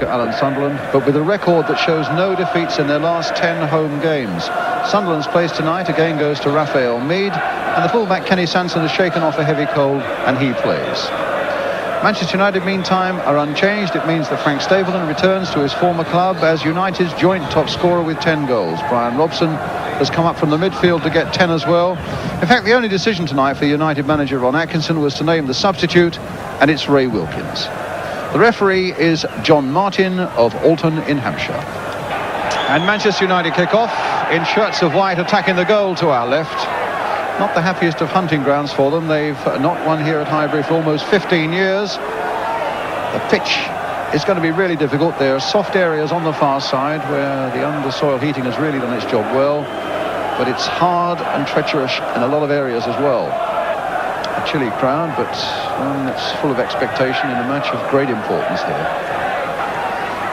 Alan Sunderland, but with a record that shows no defeats in their last 10 home games. Sunderland's place tonight again goes to Raphael Meade, and the fullback Kenny Sanson has shaken off a heavy cold and he plays. Manchester United, meantime, are unchanged. It means that Frank Stapleton returns to his former club as United's joint top scorer with 10 goals. Brian Robson has come up from the midfield to get 10 as well. In fact, the only decision tonight for United manager Ron Atkinson was to name the substitute, and it's Ray Wilkins. The referee is John Martin of Alton in Hampshire. And Manchester United kick off in shirts of white, attacking the goal to our left. Not the happiest of hunting grounds for them. They've not won here at Highbury for almost 15 years. The pitch is going to be really difficult. There are soft areas on the far side where the undersoil heating has really done its job well, but it's hard and treacherous in a lot of areas as well. A chilly crowd, but one that's full of expectation in a match of great importance here.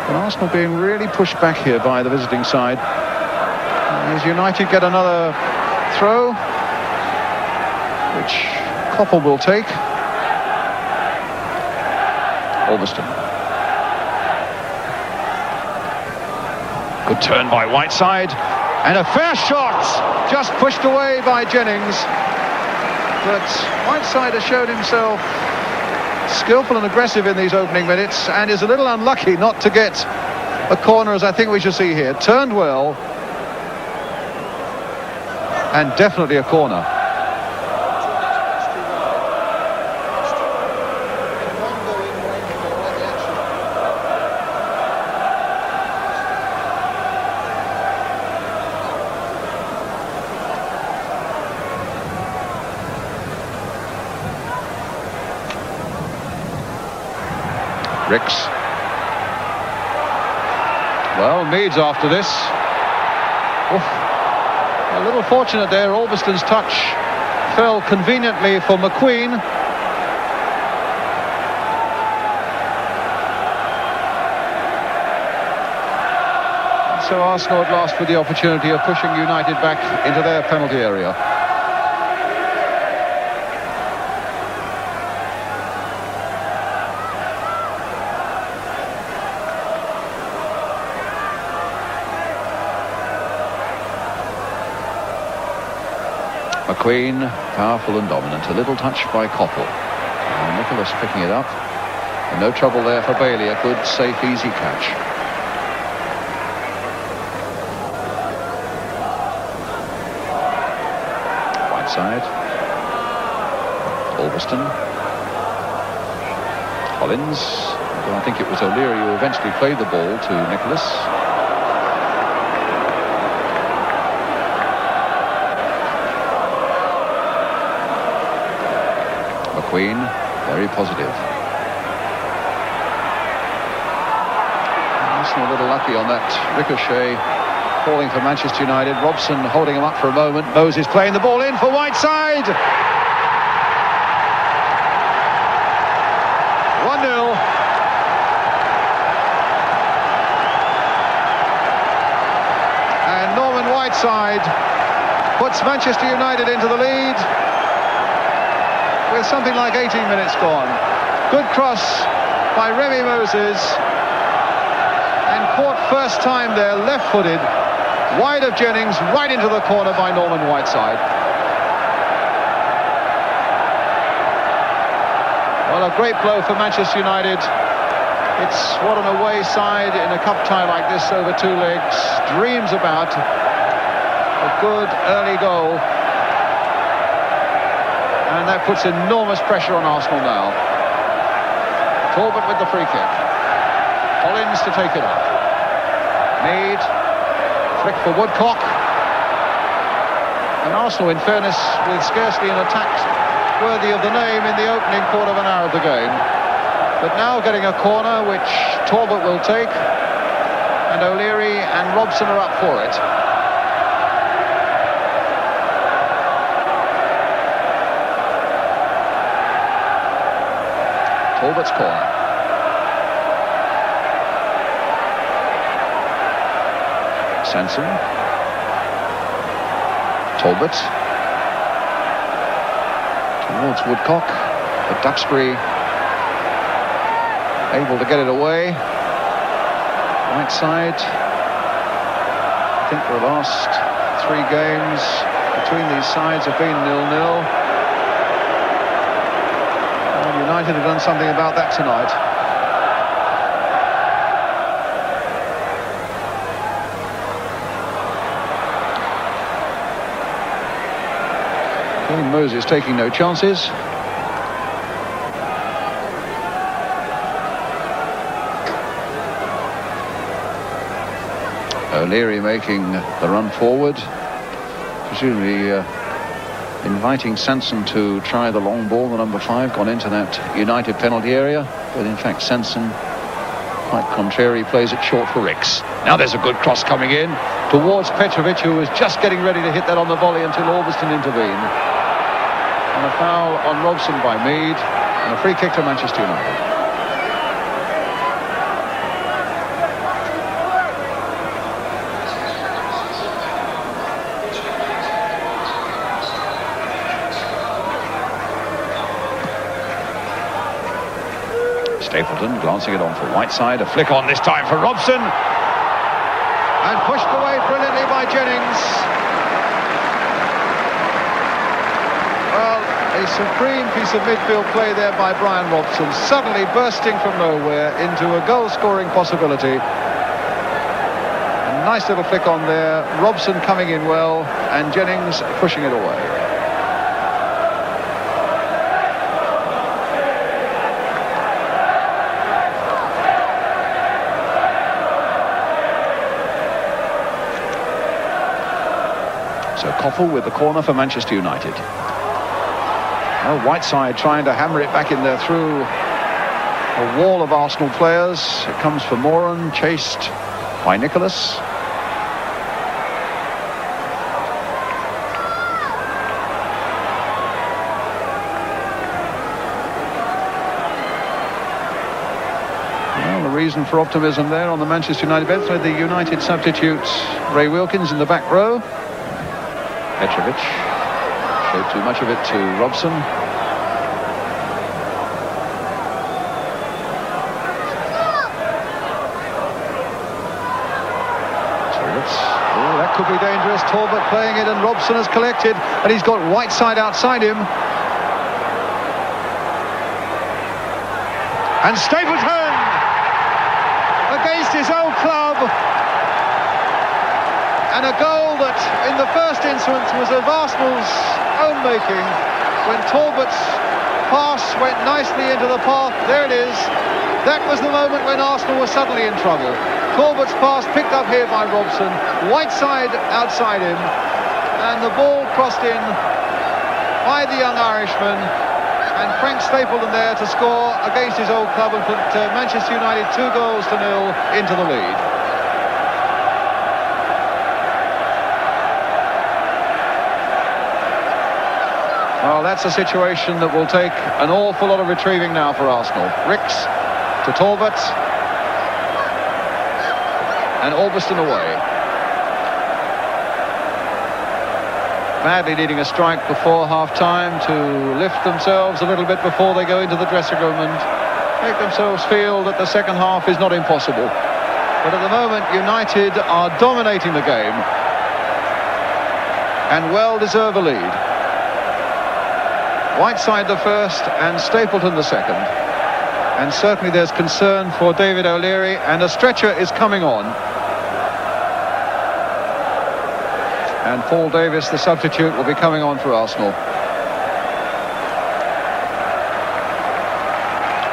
And Arsenal being really pushed back here by the visiting side. As United get another throw, which Koppel will take. Albiston. Good turn by Whiteside, and a fair shot, just pushed away by Jennings. But Whiteside has showed himself skillful and aggressive in these opening minutes, and is a little unlucky not to get a corner, as I think we shall see here. Turned well, and definitely a corner. Ricks. Well, Meade's after this. Oof. A little fortunate there. Albiston's touch fell conveniently for McQueen. So Arsenal at last with the opportunity of pushing United back into their penalty area. McQueen, powerful and dominant. A little touch by Koppel. And Nicholas picking it up. And no trouble there for Bailey. A good, safe, easy catch. Whiteside. Albiston. Collins. I think it was O'Leary who eventually played the ball to Nicholas. McQueen, very positive. Arsenal a little lucky on that ricochet, falling for Manchester United. Robson holding him up for a moment. Moses playing the ball in for Whiteside. 1-0. And Norman Whiteside puts Manchester United into the lead with something like 18 minutes gone. Good cross by Remy Moses, and caught first time there, left-footed, wide of Jennings, right into the corner by Norman Whiteside. Well, a great blow for Manchester United. It's what an away side in a cup tie like this over two legs dreams about. A good early goal. And that puts enormous pressure on Arsenal now. Talbot with the free kick. Collins to take it up. Meade. Flick for Woodcock. And Arsenal, in fairness, with scarcely an attack worthy of the name in the opening quarter of an hour of the game. But now getting a corner which Talbot will take. And O'Leary and Robson are up for it. Talbot's corner. Sanson. Talbot. Towards Woodcock. But Duxbury able to get it away. Whiteside. I think the last 3 games between these sides have been 0-0. And United have done something about that tonight. Moses taking no chances. O'Leary making the run forward, presumably inviting Sanson to try the long ball. The number 5 gone into that United penalty area, but in fact Sanson, quite contrary, plays it short for Ricks. Now there's a good cross coming in towards Petrovic, who was just getting ready to hit that on the volley until Albiston intervened. And a foul on Robson by Mead, and a free kick to Manchester United. Stapleton glancing it on for Whiteside. A flick on this time for Robson. And pushed away brilliantly by Jennings. Well, a supreme piece of midfield play there by Brian Robson, suddenly bursting from nowhere into a goal-scoring possibility. A nice little flick on there. Robson coming in well, and Jennings pushing it away. So Koffel with the corner for Manchester United. Oh, Whiteside trying to hammer it back in there through a wall of Arsenal players. It comes for Moran, chased by Nicholas. Well, the reason for optimism there on the Manchester United bench with the United substitute Ray Wilkins in the back row. Petrovic showed too much of it to Robson. Oh, that could be dangerous. Talbot playing it, and Robson has collected, and he's got Whiteside outside him. And Stapleton against his old club. And a goal that, in the first instance, was of Arsenal's own making. When Talbot's pass went nicely into the path, there it is. That was the moment when Arsenal was suddenly in trouble. Talbot's pass picked up here by Robson. Whiteside outside him. And the ball crossed in by the young Irishman. And Frank Stapleton there to score against his old club and put Manchester United 2-0 into the lead. Well, that's a situation that will take an awful lot of retrieving now for Arsenal. Ricks to Talbot. And Albiston away. Badly needing a strike before half-time to lift themselves a little bit before they go into the dressing room and make themselves feel that the second half is not impossible. But at the moment, United are dominating the game and well deserve a lead. Whiteside the first and Stapleton the second. And certainly there's concern for David O'Leary, and a stretcher is coming on. And Paul Davis, the substitute, will be coming on for Arsenal.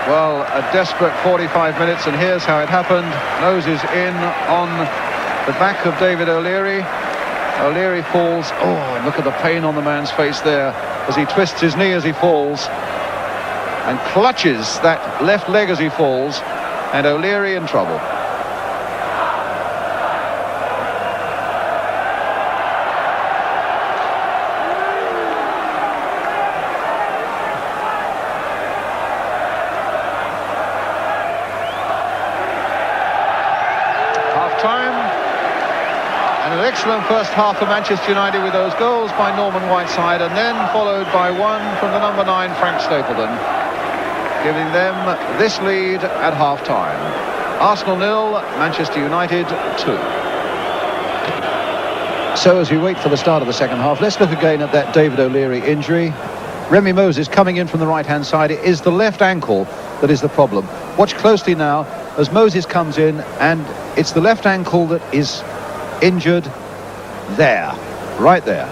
Well, a desperate 45 minutes, and here's how it happened. Noses in on the back of David O'Leary. O'Leary falls. Oh, and look at the pain on the man's face there as he twists his knee as he falls and clutches that left leg as he falls, and O'Leary in trouble. Excellent first half for Manchester United with those goals by Norman Whiteside, and then followed by one from the number 9 Frank Stapleton, giving them this lead at half-time. Arsenal 0, Manchester United 2. So as we wait for the start of the second half, let's look again at that David O'Leary injury. Remy Moses coming in from the right-hand side. It is the left ankle that is the problem. Watch closely now as Moses comes in, and it's the left ankle that is injured there, right there.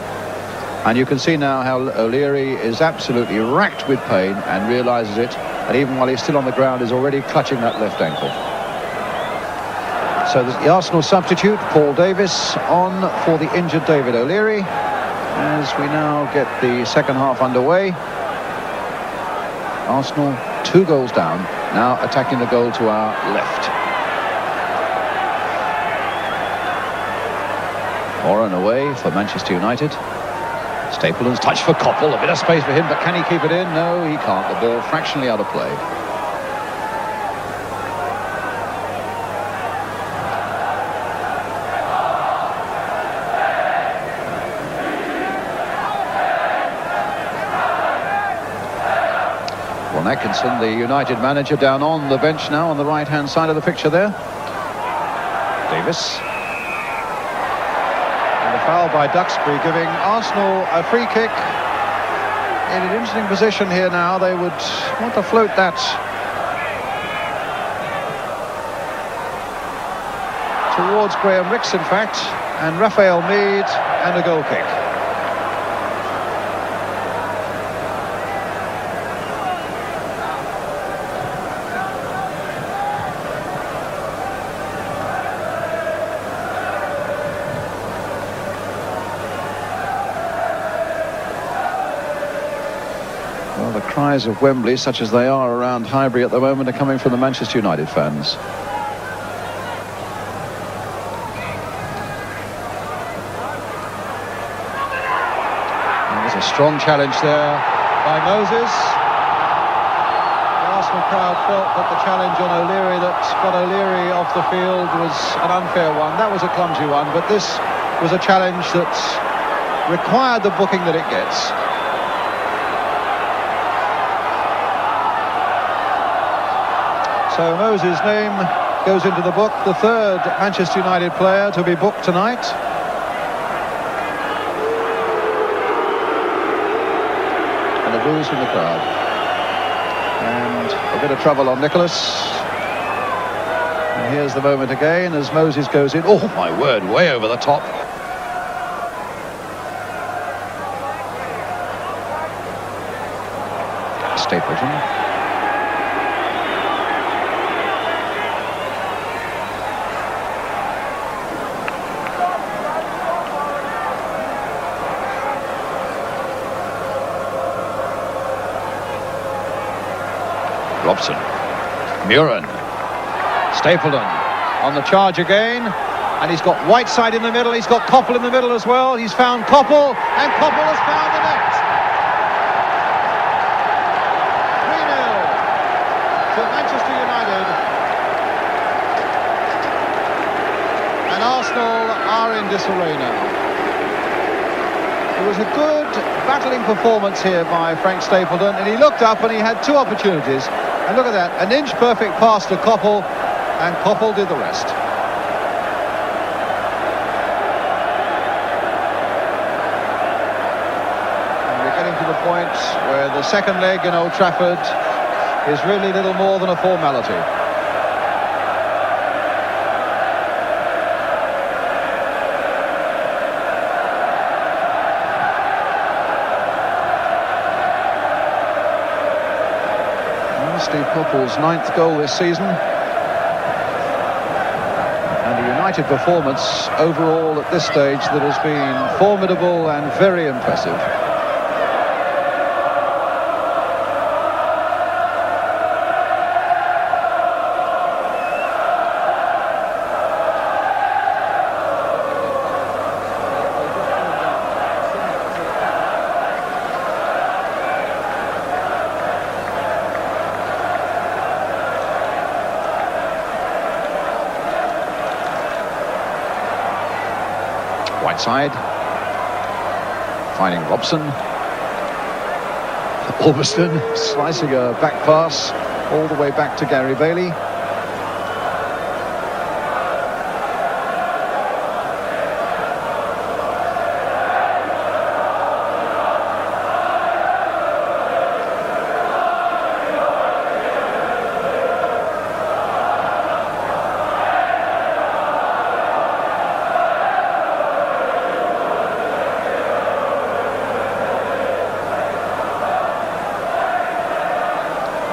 And you can see now how O'Leary is absolutely racked with pain and realises it, and even while he's still on the ground is already clutching that left ankle. So the Arsenal substitute, Paul Davis, on for the injured David O'Leary, as we now get the second half underway. Arsenal 2 goals down, now attacking the goal to our left. Moran away for Manchester United. Stapleton's touch for Koppel, a bit of space for him, but can he keep it in? No, he can't. The ball fractionally out of play. Well, Atkinson, the United manager, down on the bench now on the right-hand side of the picture there. Davis. Foul by Duxbury, giving Arsenal a free kick in an interesting position here now. They would want to float that towards Graham Rix, in fact, and Raphael Mead, and a goal kick. Well, the cries of Wembley, such as they are around Highbury at the moment, are coming from the Manchester United fans. And there's a strong challenge there by Moses. The Arsenal crowd felt that the challenge on O'Leary that got O'Leary off the field was an unfair one. That was a clumsy one, but this was a challenge that required the booking that it gets. So Moses' name goes into the book, the third Manchester United player to be booked tonight. And a booze from the crowd. And a bit of trouble on Nicholas. And here's the moment again as Moses goes in. Oh my word, way over the top. Stapleton. Robson, Muren, Stapleton on the charge again, and he's got Whiteside in the middle, he's got Koppel in the middle as well. He's found Koppel, and Koppel has found the net. 3-0 to Manchester United, and Arsenal are in disarray now. It was a good battling performance here by Frank Stapleton, and he looked up and he had 2 opportunities. And look at that, an inch-perfect pass to Koppel, and Koppel did the rest. And we're getting to the point where the second leg in Old Trafford is really little more than a formality. Steve Koppel's 9th goal this season, and a United performance overall at this stage that has been formidable and very impressive. Whiteside finding Robson. Albiston slicing a back pass all the way back to Gary Bailey.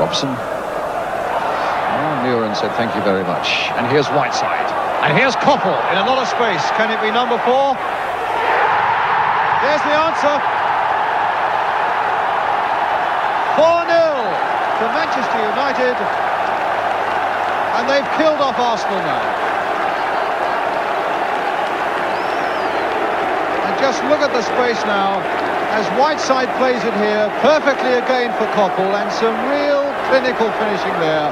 Robson. Oh, Muren said thank you very much. And here's Whiteside. And here's Koppel in a lot of space. Can it be number 4? There's the answer. 4-0 to Manchester United. And they've killed off Arsenal now. And just look at the space now as Whiteside plays it here perfectly again for Koppel, and some real clinical finishing there.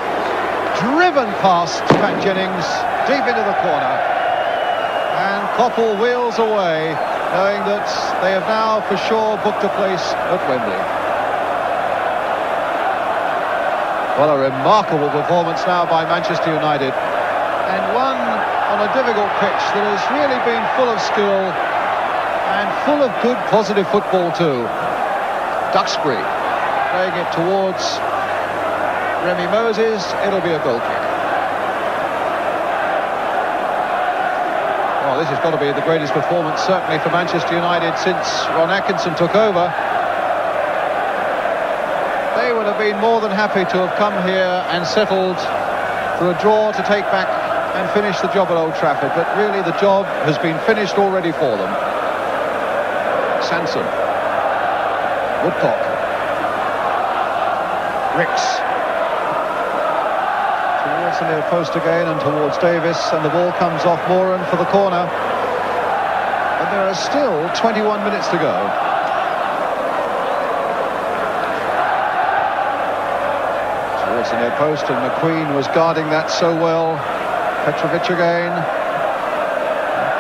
Driven past Pat Jennings deep into the corner, and Koppel wheels away, knowing that they have now for sure booked a place at Wembley. What a remarkable performance now by Manchester United, and one on a difficult pitch that has really been full of skill and full of good positive football too. Duxbury playing it towards Remy Moses. It'll be a goal kick. Well, this has got to be the greatest performance certainly for Manchester United since Ron Atkinson took over. They would have been more than happy to have come here and settled for a draw to take back and finish the job at Old Trafford, but really the job has been finished already for them. Sanson, Woodcock, Ricks towards the near post again and towards Davis, and the ball comes off Moran for the corner, and there are still 21 minutes to go. Towards the near post, and McQueen was guarding that so well. Petrovic again,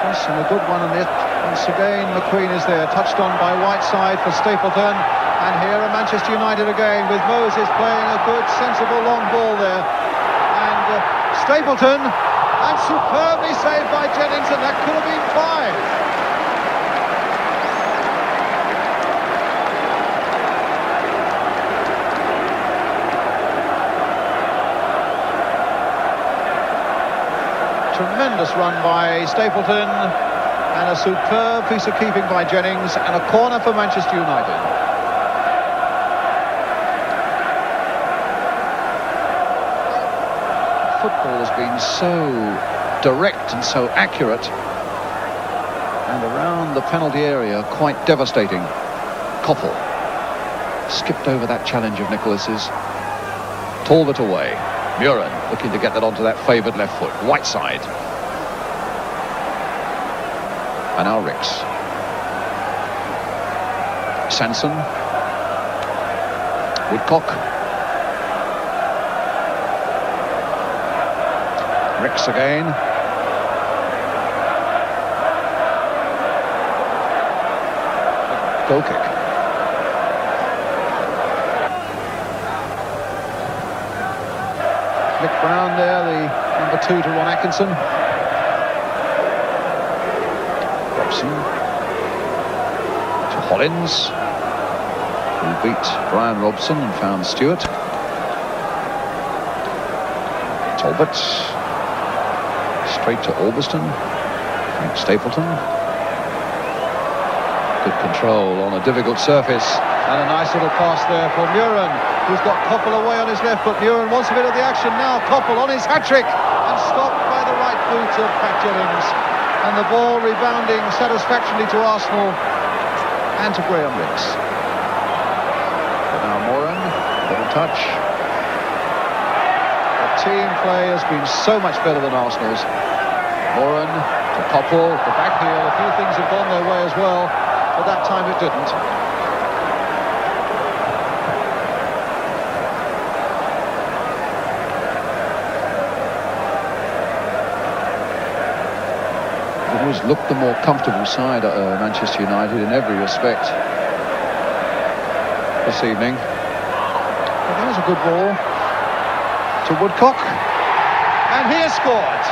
and a good one on it. Once again, McQueen is there, touched on by Whiteside for Stapleton, and here are Manchester United again with Moses playing a good, sensible long ball there, and Stapleton, and superbly saved by Jennings, and that could have been 5. Tremendous run by Stapleton, and a superb piece of keeping by Jennings, and a corner for Manchester United. Football has been so direct and so accurate, and around the penalty area quite devastating. Koppel skipped over that challenge of Nicholas's. Talbot away. Muren looking to get that onto that favoured left foot. Whiteside. And now Ricks. Sanson. Woodcock. Ricks again. Goal kick. Nick Brown there, the number 2 to Ron Atkinson. Robson to Hollins, who beat Brian Robson and found Stewart. Talbot straight to Albiston. Frank Stapleton. Good control on a difficult surface, and a nice little pass there for Muren, who's got Koppel away on his left, but Muren wants a bit of the action now. Koppel on his hat-trick, and stopped by the right boot of Pat Jennings, and the ball rebounding satisfactorily to Arsenal and to Graham Ricks. But now Moran, little touch. The team play has been so much better than Arsenal's. Moran to Koppel, the back heel. A few things have gone their way as well, but that time it didn't. Always looked the more comfortable side at Manchester United in every respect this evening. But there's a good ball to Woodcock, and he has scored.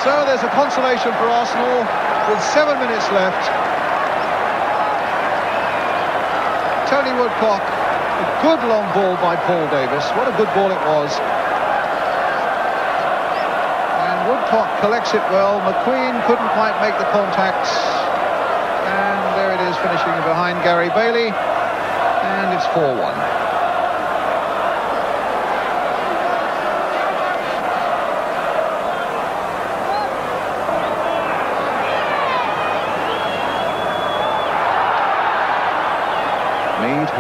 So there's a consolation for Arsenal with 7 minutes left. Tony Woodcock, a good long ball by Paul Davis. What a good ball it was. Woodcock collects it well. McQueen couldn't quite make the contact, and there it is, finishing behind Gary Bailey, and it's 4-1.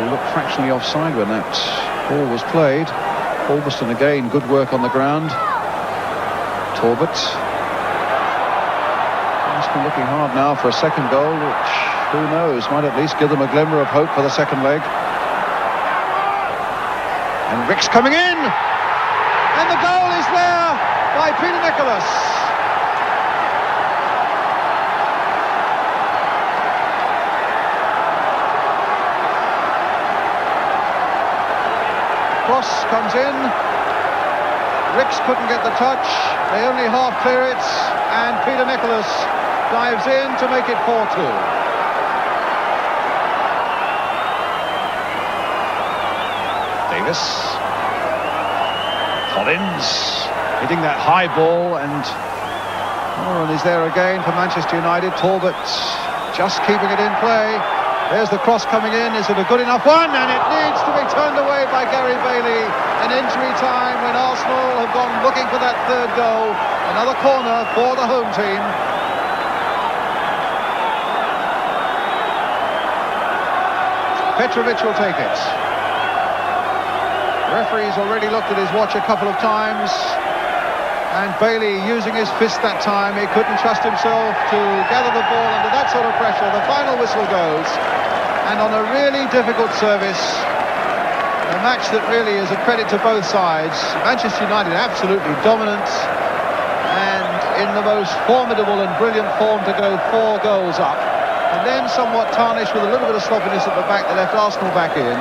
who looked fractionally offside when that ball was played. Albiston again, good work on the ground. Talbot. Arsenal looking hard now for a second goal, which, who knows, might at least give them a glimmer of hope for the second leg. And Rick's coming in! And the goal is there by Peter Nicholas. Cross comes in. Ricks couldn't get the touch. They only half clear it, and Peter Nicholas dives in to make it 4-2. Davis. Collins hitting that high ball, and is there again for Manchester United. Talbot just keeping it in play. There's the cross coming in. Is it a good enough one? And it needs to be turned away by Gary Bailey. An injury time when Arsenal have gone looking for that third goal. Another corner for the home team. Petrovic will take it. The referee's already looked at his watch a couple of times. And Bailey using his fist that time. He couldn't trust himself to gather the ball under that sort of pressure. The final whistle goes. And on a really difficult service, a match that really is a credit to both sides. Manchester United absolutely dominant and in the most formidable and brilliant form to go 4 goals up. And then somewhat tarnished with a little bit of sloppiness at the back that left Arsenal back in.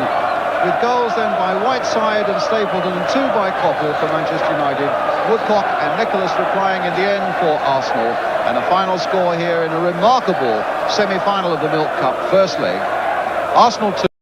With goals then by Whiteside and Stapleton and 2 by Coppell for Manchester United. Woodcock and Nicholas replying in the end for Arsenal. And a final score here in a remarkable semi-final of the Milk Cup, first leg. Arsenal 2.